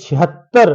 76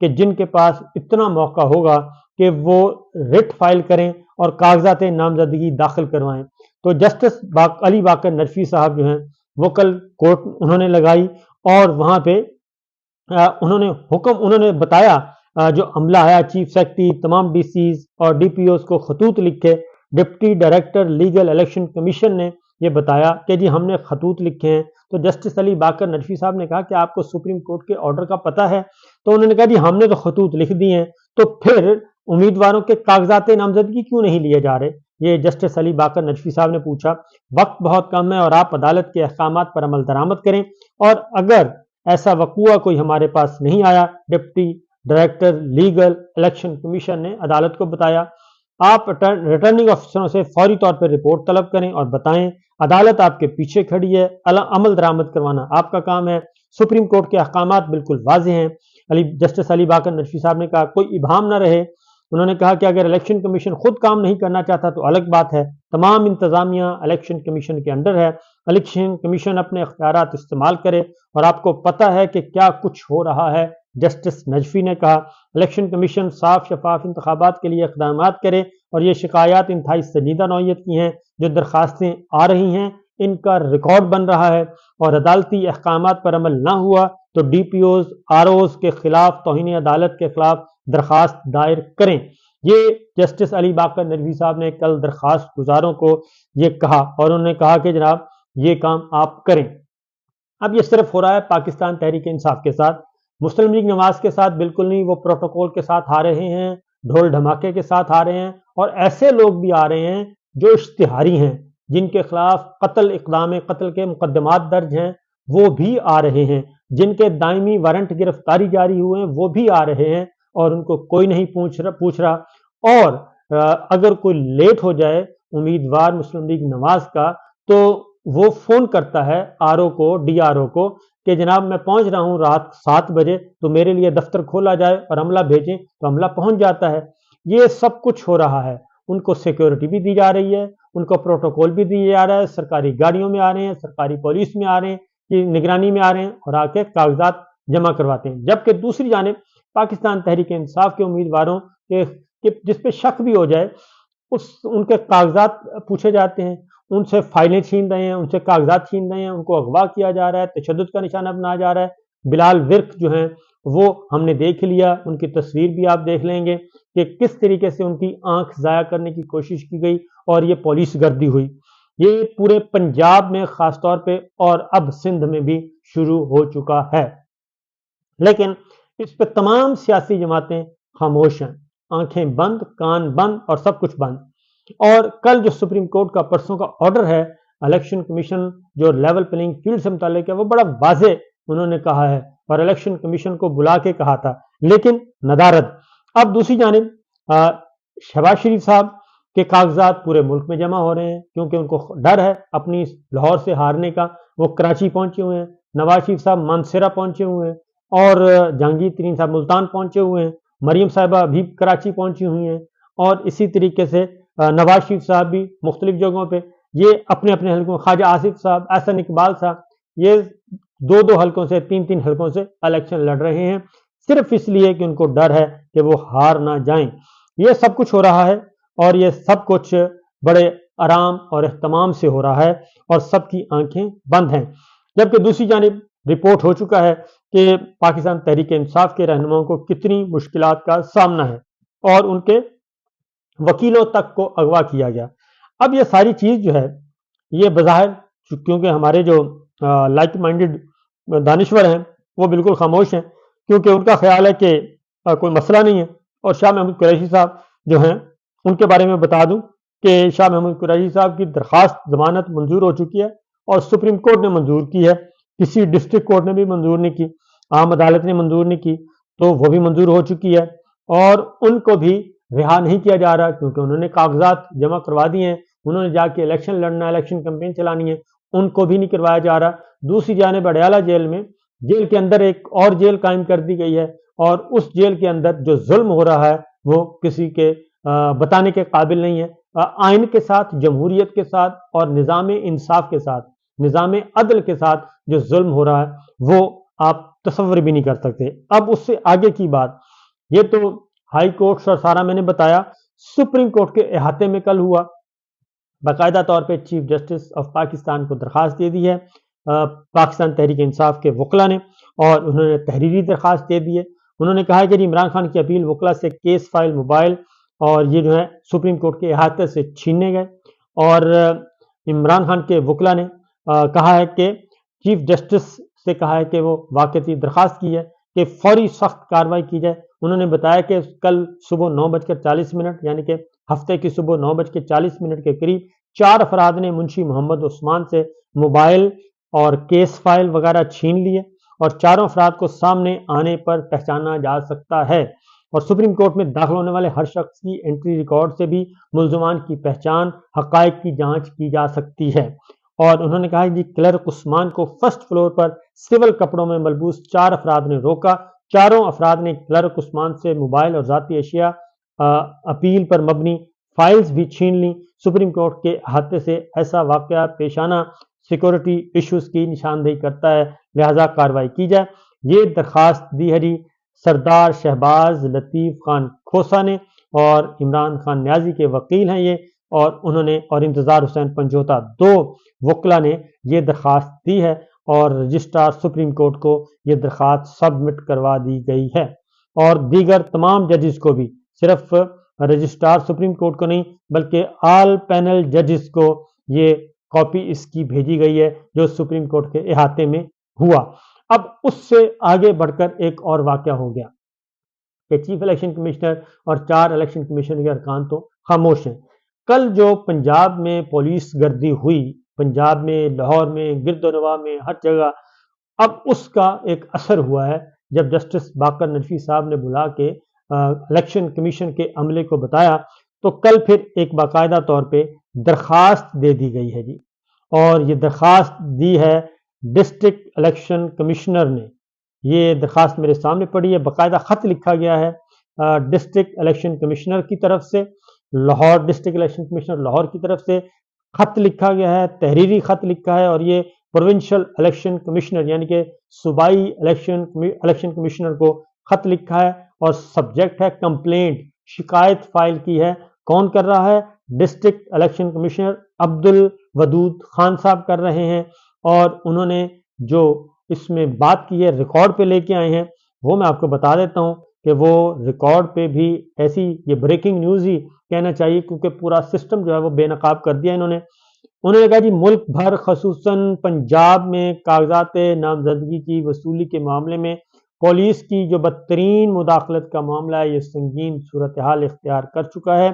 کہ جن کے پاس اتنا موقع ہوگا کہ وہ رٹ فائل کریں اور کاغذات نامزدگی داخل کروائیں۔ تو جسٹس علی باقر نجفی صاحب جو ہیں وہ کل کورٹ انہوں نے لگائی اور وہاں پہ انہوں نے بتایا، جو عملہ آیا چیف سیکرٹری تمام ڈی سیز اور ڈی پی اوز کو خطوط لکھے، deputy director legal election commission نے یہ بتایا کہ جی ہم نے خطوط لکھے ہیں۔ تو جسٹس علی باقر نجفی صاحب نے کہا کہ آپ کو سپریم کورٹ کے آرڈر کا پتہ ہے؟ تو انہوں نے کہا جی ہم نے تو خطوط لکھ دی ہیں، تو پھر امیدواروں کے کاغذات نامزدگی کیوں نہیں لیے جا رہے؟ یہ جسٹس علی باقر نجفی صاحب نے پوچھا۔ وقت بہت کم ہے اور آپ عدالت کے احکامات پر عمل درآمد کریں، اور اگر ایسا وقوع کوئی ہمارے پاس نہیں آیا، deputy director legal election commission نے عدالت کو بتایا، آپ ریٹرننگ آفیسروں سے فوری طور پر رپورٹ طلب کریں اور بتائیں، عدالت آپ کے پیچھے کھڑی ہے، عمل درآمد کروانا آپ کا کام ہے، سپریم کورٹ کے احکامات بالکل واضح ہیں۔ جسٹس علی باقر نجفی صاحب نے کہا کوئی ابہام نہ رہے۔ انہوں نے کہا کہ اگر الیکشن کمیشن خود کام نہیں کرنا چاہتا تو الگ بات ہے، تمام انتظامیہ الیکشن کمیشن کے انڈر ہے، الیکشن کمیشن اپنے اختیارات استعمال کرے اور آپ کو پتہ ہے کہ کیا کچھ ہو رہا ہے۔ جسٹس نجفی نے کہا الیکشن کمیشن صاف شفاف انتخابات کے لیے اقدامات کرے، اور یہ شکایات انتہائی سنجیدہ نوعیت کی ہیں، جو درخواستیں آ رہی ہیں ان کا ریکارڈ بن رہا ہے، اور عدالتی احکامات پر عمل نہ ہوا تو D P Os R Os کے خلاف توہین عدالت کے خلاف درخواست دائر کریں۔ یہ جسٹس علی باقر نجوی صاحب نے کل درخواست گزاروں کو یہ کہا، اور انہوں نے کہا کہ جناب یہ کام آپ کریں۔ اب یہ صرف ہو رہا ہے پاکستان تحریک انصاف کے ساتھ، مسلم لیگ نواز کے ساتھ بالکل نہیں، وہ پروٹوکول کے ساتھ آ رہے ہیں، ڈھول دھماکے کے ساتھ آ رہے ہیں، اور ایسے لوگ بھی آ رہے ہیں جو اشتہاری ہیں، جن کے خلاف اقدام قتل کے مقدمات درج ہیں، وہ بھی آ رہے ہیں، جن کے دائمی وارنٹ گرفتاری جاری ہوئے ہیں وہ بھی آ رہے ہیں، اور ان کو کوئی نہیں پوچھ رہا۔ اور اگر کوئی لیٹ ہو جائے امیدوار مسلم لیگ نواز کا، تو وہ فون کرتا ہے آر او کو، ڈی آر او کو، کہ جناب میں پہنچ رہا ہوں رات 7 بجے، تو میرے لیے دفتر کھولا جائے اور عملہ بھیجیں، تو عملہ پہنچ جاتا ہے۔ یہ سب کچھ ہو رہا ہے، ان کو سیکیورٹی بھی دی جا رہی ہے، ان کو پروٹوکول بھی دیا جا رہا ہے، سرکاری گاڑیوں میں آ رہے ہیں، سرکاری پولیس میں آ رہے ہیں، کی نگرانی میں آ رہے ہیں اور آ کے کاغذات جمع کرواتے ہیں۔ جبکہ دوسری جانب پاکستان تحریک انصاف کے امیدواروں کے جس پہ شک بھی ہو جائے، ان کے کاغذات پوچھے جاتے ہیں، ان سے فائلیں چھین رہے ہیں، ان سے کاغذات چھین رہے ہیں، ان کو اغوا کیا جا رہا ہے، تشدد کا نشانہ بنایا جا رہا ہے۔ بلال ورک جو ہیں وہ ہم نے دیکھ لیا، ان کی تصویر بھی آپ دیکھ لیں گے کہ کس طریقے سے ان کی آنکھ ضائع کرنے کی کوشش کی گئی اور یہ پولیس گردی ہوئی۔ یہ پورے پنجاب میں خاص طور پہ اور اب سندھ میں بھی شروع ہو چکا ہے، لیکن اس پہ تمام سیاسی جماعتیں خاموش ہیں، آنکھیں بند، کان بند اور سب کچھ بند۔ اور کل جو سپریم کورٹ کا پرسوں کا آرڈر ہے، الیکشن کمیشن جو لیول پلینگ فیلڈ سے متعلق ہے، وہ بڑا واضح انہوں نے کہا ہے، اور الیکشن کمیشن کو بلا کے کہا تھا، لیکن ندارد۔ اب دوسری جانب شہباز شریف صاحب کے کاغذات پورے ملک میں جمع ہو رہے ہیں، کیونکہ ان کو ڈر ہے اپنی لاہور سے ہارنے کا۔ وہ کراچی پہنچے ہوئے ہیں، نواز شریف صاحب مانسیرا پہنچے ہوئے ہیں، اور جہانگیر ترین صاحب ملتان پہنچے ہوئے ہیں، مریم صاحبہ بھی کراچی پہنچی ہوئی ہیں، اور اسی طریقے سے نواز شریف صاحب بھی مختلف جگہوں پہ، یہ اپنے اپنے حلقوں، خواجہ آصف صاحب، احسن اقبال صاحب، یہ 2 حلقوں سے 3 حلقوں سے الیکشن لڑ رہے ہیں، صرف اس لیے کہ ان کو ڈر ہے کہ وہ ہار نہ جائیں۔ یہ سب کچھ ہو رہا ہے، اور یہ سب کچھ بڑے آرام اور اہتمام سے ہو رہا ہے، اور سب کی آنکھیں بند ہیں۔ جبکہ دوسری جانب رپورٹ ہو چکا ہے کہ پاکستان تحریک انصاف کے رہنماؤں کو کتنی مشکلات کا سامنا ہے، اور ان کے وکیلوں تک کو اغوا کیا گیا۔ اب یہ ساری چیز جو ہے، یہ بظاہر کیونکہ ہمارے جو لائک مائنڈڈ دانشور ہیں وہ بالکل خاموش ہیں، کیونکہ ان کا خیال ہے کہ کوئی مسئلہ نہیں ہے۔ اور شاہ محمود قریشی صاحب جو ہیں، ان کے بارے میں بتا دوں کہ شاہ محمود قریشی صاحب کی درخواست ضمانت منظور ہو چکی ہے، اور سپریم کورٹ نے منظور کی ہے، کسی ڈسٹرکٹ کورٹ نے بھی منظور نہیں کی، عام عدالت نے منظور نہیں کی، تو وہ بھی منظور ہو چکی ہے، اور ان کو بھی رہا نہیں کیا جا رہا، کیونکہ انہوں نے کاغذات جمع کروا دیے ہیں، انہوں نے جا کے الیکشن لڑنا، الیکشن کمپین چلانی ہے، ان کو بھی نہیں کروایا جا رہا۔ دوسری جانب اڈیالہ جیل کے اندر ایک اور جیل قائم کر دی گئی ہے، اور اس جیل کے اندر جو ظلم ہو رہا ہے وہ کسی کے بتانے کے قابل نہیں ہے۔ آئین کے ساتھ، جمہوریت کے ساتھ، اور نظام انصاف کے ساتھ، نظام عدل کے ساتھ جو ظلم ہو رہا ہے وہ آپ تصور بھی نہیں کر سکتے۔ اب اس سے آگے کی بات، یہ تو ہائی کورٹس اور سارا میں نے بتایا، سپریم کورٹ کے احاطے میں کل ہوا۔ باقاعدہ طور پہ چیف جسٹس آف پاکستان کو درخواست دے دی ہے پاکستان تحریک انصاف کے وکلا نے، اور انہوں نے تحریری درخواست دے دی ہے۔ انہوں نے کہا کہ عمران خان کی اپیل وکلا سے کیس فائل، موبائل اور یہ جو ہے سپریم کورٹ کے احاطے سے چھینے گئے، اور عمران خان کے وکلا نے کہا ہے کہ چیف جسٹس سے کہا ہے کہ وہ واقعی درخواست کی ہے کہ فوری سخت کارروائی کی جائے۔ انہوں نے بتایا کہ کل صبح 9:40 یعنی کہ ہفتے کی صبح 9:40 کے قریب 4 افراد نے منشی محمد عثمان سے موبائل اور کیس فائل وغیرہ چھین لیے، اور 4 افراد کو سامنے آنے پر پہچانا جا سکتا ہے، اور سپریم کورٹ میں داخل ہونے والے ہر شخص کی انٹری ریکارڈ سے بھی ملزمان کی پہچان، حقائق کی جانچ کی جا سکتی ہے۔ اور انہوں نے کہا کہ کلرک عثمان کو فرسٹ فلور پر سول کپڑوں میں ملبوس 4 افراد نے روکا۔ چاروں افراد نے کلرک عثمان سے موبائل اور ذاتی اشیاء، اپیل پر مبنی فائلز بھی چھین لیں۔ سپریم کورٹ کے احاطے سے ایسا واقعہ پیش آنا سیکورٹی ایشوز کی نشاندہی کرتا ہے، لہذا کارروائی کی جائے۔ یہ درخواست دی ہے جی سردار شہباز لطیف خان کھوسا نے، اور عمران خان نیازی کے وکیل ہیں یہ، اور انہوں نے اور انتظار حسین پنجوتا 2 وکلا نے یہ درخواست دی ہے، اور رجسٹرار سپریم کورٹ کو یہ درخواست سبمٹ کروا دی گئی ہے، اور دیگر تمام ججز کو بھی، صرف رجسٹرار سپریم کورٹ کو نہیں بلکہ آل پینل ججز کو یہ کاپی اس کی بھیجی گئی ہے جو سپریم کورٹ کے احاطے میں ہوا۔ اب اس سے آگے بڑھ کر ایک اور واقعہ ہو گیا کہ چیف الیکشن کمشنر اور 4 الیکشن کمیشن کے ارکان تو خاموش ہیں۔ کل جو پنجاب میں پولیس گردی ہوئی، پنجاب میں، لاہور میں، گرد و نواح میں، ہر جگہ، اب اس کا ایک اثر ہوا ہے جب جسٹس باقر نجفی صاحب نے بلا کے الیکشن کمیشن کے عملے کو بتایا، تو کل پھر ایک باقاعدہ طور پہ درخواست دے دی گئی ہے جی، اور یہ درخواست دی ہے ڈسٹرکٹ الیکشن کمشنر نے۔ یہ درخواست میرے سامنے پڑی ہے، باقاعدہ خط لکھا گیا ہے ڈسٹرکٹ الیکشن کمشنر کی طرف سے، Lahore district election commissioner Lahore کی طرف سے خط لکھا گیا ہے، تحریری خط لکھا ہے، اور یہ پروونشل الیکشن کمشنر یعنی کہ صوبائی الیکشن کمشنر کو خط لکھا ہے، اور سبجیکٹ ہے کمپلینٹ، شکایت فائل کی ہے۔ کون کر رہا ہے؟ ڈسٹرکٹ الیکشن کمشنر عبد الودود خان صاحب کر رہے ہیں، اور انہوں نے جو اس میں بات کی ہے ریکارڈ پہ لے کے آئے ہیں، وہ میں آپ کو بتا دیتا ہوں کہ وہ ریکارڈ پہ بھی ایسی یہ بریکنگ نیوز ہی کہنا چاہیے، کیونکہ پورا سسٹم جو ہے وہ بے نقاب کر دیا انہوں نے کہا جی ملک بھر خصوصاً پنجاب میں کاغذات نامزدگی کی وصولی کے معاملے میں پولیس کی جو بدترین مداخلت کا معاملہ ہے، یہ سنگین صورتحال اختیار کر چکا ہے،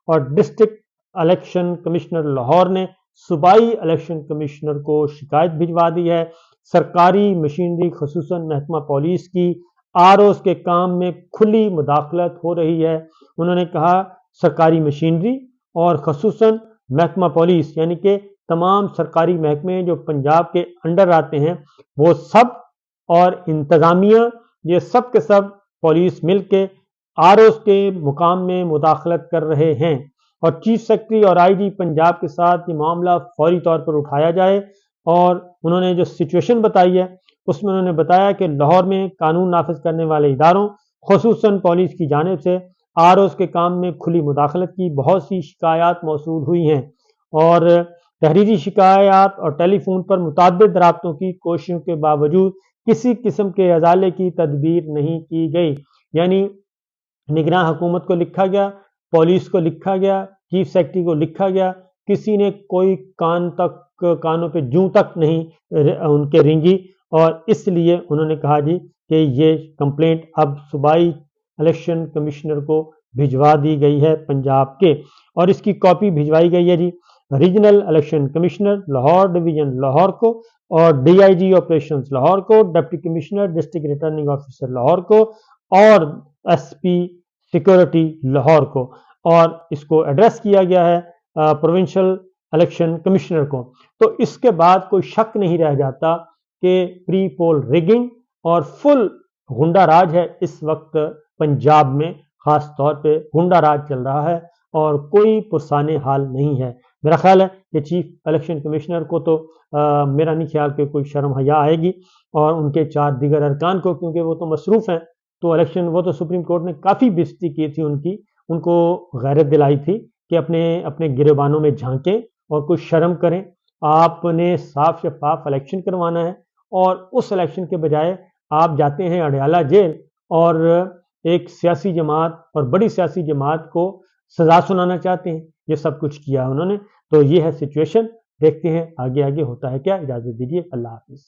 اور ڈسٹرکٹ الیکشن کمشنر لاہور نے صوبائی الیکشن کمشنر کو شکایت بھجوا دی ہے۔ سرکاری مشینری خصوصاً محکمہ پولیس کی ROs کے کام میں کھلی مداخلت ہو رہی ہے۔ انہوں نے کہا سرکاری مشینری اور خصوصاً محکمہ پولیس یعنی کہ تمام سرکاری محکمے جو پنجاب کے انڈر آتے ہیں، وہ سب اور انتظامیہ، یہ سب کے سب پولیس مل کے ROs کے مقام میں مداخلت کر رہے ہیں، اور چیف سیکرٹری اور IG پنجاب کے ساتھ یہ معاملہ فوری طور پر اٹھایا جائے۔ اور انہوں نے جو سچویشن بتائی ہے اس میں انہوں نے بتایا کہ لاہور میں قانون نافذ کرنے والے اداروں خصوصاً پولیس کی جانب سے ROs کے کام میں کھلی مداخلت کی بہت سی شکایات موصول ہوئی ہیں، اور تحریری شکایات اور ٹیلی فون پر متعدد رابطوں کی کوششوں کے باوجود کسی قسم کے ازالے کی تدبیر نہیں کی گئی۔ یعنی نگراں حکومت کو لکھا گیا، پولیس کو لکھا گیا، چیف سیکرٹری کو لکھا گیا، کسی نے کوئی کانوں پہ جوں تک نہیں ان کے رینگی، اور اس لیے انہوں نے کہا جی کہ یہ کمپلینٹ اب صوبائی الیکشن کمشنر کو بھجوا دی گئی ہے پنجاب کے، اور اس کی کاپی بھجوائی گئی ہے جی regional election commissioner Lahore division Lahore کو، اور DIG آپریشنز لاہور کو، deputy commissioner district returning officer Lahore کو، اور SP سیکورٹی لاہور کو، اور اس کو ایڈریس کیا گیا ہے پروونشل الیکشن کمشنر کو۔ تو اس کے بعد کوئی شک نہیں رہ جاتا کہ پری پول ریگنگ اور فل غنڈہ راج ہے اس وقت پنجاب میں، خاص طور پہ غنڈہ راج چل رہا ہے، اور کوئی پرسان حال نہیں ہے۔ میرا خیال ہے کہ چیف الیکشن کمشنر کو تو میرا نہیں خیال کہ کوئی شرم حیا آئے گی، اور ان کے 4 دیگر ارکان کو، کیونکہ وہ تو مصروف ہیں، تو الیکشن وہ تو سپریم کورٹ نے کافی بےعزتی کی تھی ان کی، ان کو غیرت دلائی تھی کہ اپنے اپنے گریبانوں میں جھانکیں اور کوئی شرم کریں۔ آپ نے صاف شفاف الیکشن کروانا ہے، اور اس الیکشن کے بجائے آپ جاتے ہیں اڈیالہ جیل اور ایک سیاسی جماعت اور بڑی سیاسی جماعت کو سزا سنانا چاہتے ہیں۔ یہ سب کچھ کیا انہوں نے، تو یہ ہے سچویشن۔ دیکھتے ہیں آگے آگے ہوتا ہے کیا۔ اجازت دیجیے، اللہ حافظ۔